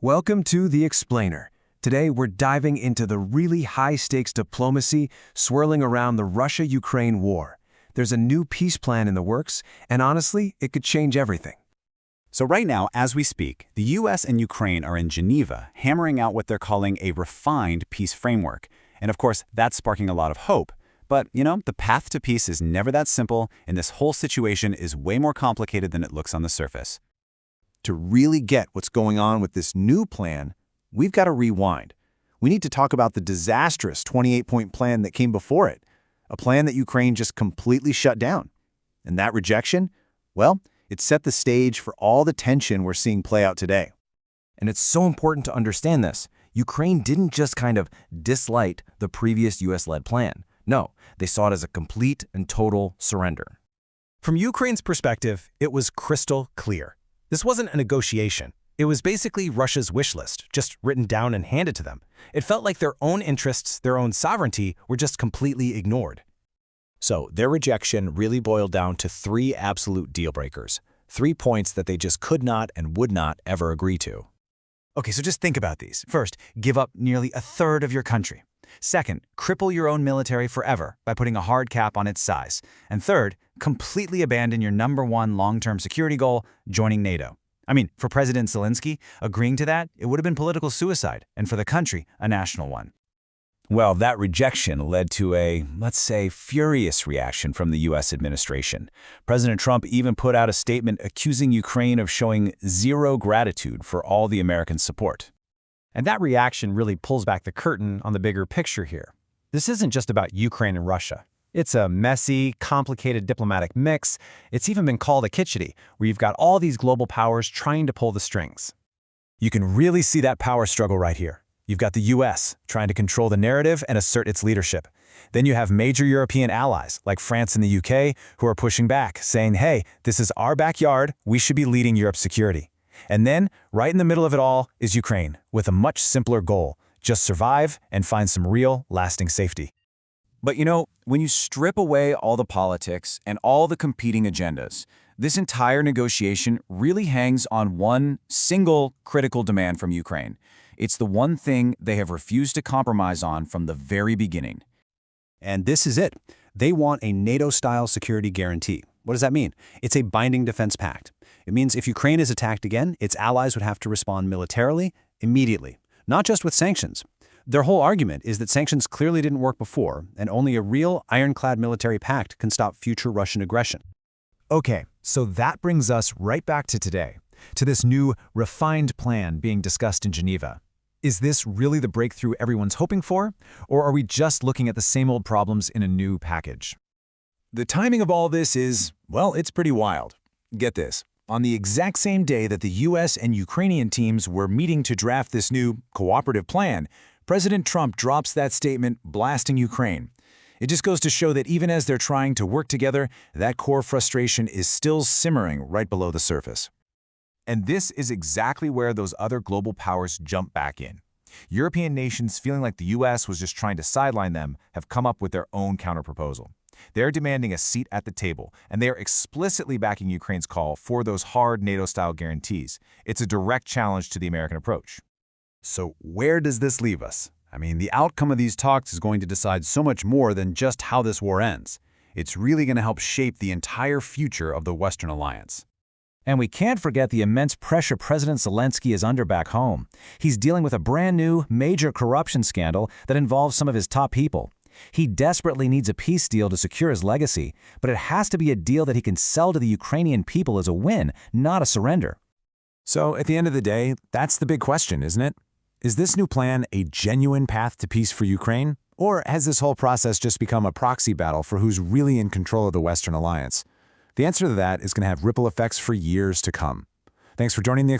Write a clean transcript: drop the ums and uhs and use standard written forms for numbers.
Welcome to The Explainer. Today we're diving into the really high-stakes diplomacy swirling around the Russia-Ukraine war. There's a new peace plan in the works, and honestly, it could change everything. So right now, as we speak, the US and Ukraine are in Geneva, hammering out what they're calling a refined peace framework. And of course, that's sparking a lot of hope. But, the path to peace is never that simple, and this whole situation is way more complicated than it looks on the surface. To really get what's going on with this new plan, we've got to rewind. We need to talk about the disastrous 28-point plan that came before it, a plan that Ukraine just completely shut down. And that rejection, well, it set the stage for all the tension we're seeing play out today. And it's so important to understand this. Ukraine didn't just kind of dislike the previous US-led plan. No, they saw it as a complete and total surrender. From Ukraine's perspective, it was crystal clear. This wasn't a negotiation. It was basically Russia's wish list, just written down and handed to them. It felt like their own interests, their own sovereignty, were just completely ignored. So their rejection really boiled down to three absolute deal breakers, 3 points that they just could not and would not ever agree to. Okay, so just think about these. First, give up nearly a third of your country. Second, cripple your own military forever by putting a hard cap on its size. And third, completely abandon your #1 long-term security goal, joining NATO. I mean, for President Zelensky, agreeing to that, it would have been political suicide, and for the country, a national one. Well, that rejection led to a, let's say, furious reaction from the U.S. administration. President Trump even put out a statement accusing Ukraine of showing zero gratitude for all the American support. And that reaction really pulls back the curtain on the bigger picture here. This isn't just about Ukraine and Russia. It's a messy, complicated diplomatic mix. It's even been called a kitschity, where you've got all these global powers trying to pull the strings. You can really see that power struggle right here. You've got the U.S. trying to control the narrative and assert its leadership. Then you have major European allies, like France and the UK, who are pushing back, saying, hey, this is our backyard, we should be leading Europe's security. And then, right in the middle of it all, is Ukraine, with a much simpler goal: just survive and find some real, lasting safety. But when you strip away all the politics and all the competing agendas, this entire negotiation really hangs on one single critical demand from Ukraine. It's the one thing they have refused to compromise on from the very beginning. And this is it. They want a NATO-style security guarantee. What does that mean? It's a binding defense pact. It means if Ukraine is attacked again, its allies would have to respond militarily, immediately, not just with sanctions. Their whole argument is that sanctions clearly didn't work before, and only a real ironclad military pact can stop future Russian aggression. Okay, so that brings us right back to today, to this new, refined plan being discussed in Geneva. Is this really the breakthrough everyone's hoping for, or are we just looking at the same old problems in a new package? The timing of all this is, well, it's pretty wild. Get this. On the exact same day that the U.S. and Ukrainian teams were meeting to draft this new cooperative plan, President Trump drops that statement blasting Ukraine. It just goes to show that even as they're trying to work together, that core frustration is still simmering right below the surface. And this is exactly where those other global powers jump back in. European nations, feeling like the U.S. was just trying to sideline them, have come up with their own counterproposal. They're demanding a seat at the table, and they are explicitly backing Ukraine's call for those hard NATO-style guarantees. It's a direct challenge to the American approach. So where does this leave us? I mean, the outcome of these talks is going to decide so much more than just how this war ends. It's really going to help shape the entire future of the Western alliance. And we can't forget the immense pressure President Zelensky is under back home. He's dealing with a brand new, major corruption scandal that involves some of his top people. He desperately needs a peace deal to secure his legacy, but it has to be a deal that he can sell to the Ukrainian people as a win, not a surrender. So at the end of the day, that's the big question, isn't it? Is this new plan a genuine path to peace for Ukraine? Or has this whole process just become a proxy battle for who's really in control of the Western alliance? The answer to that is going to have ripple effects for years to come. Thanks for joining the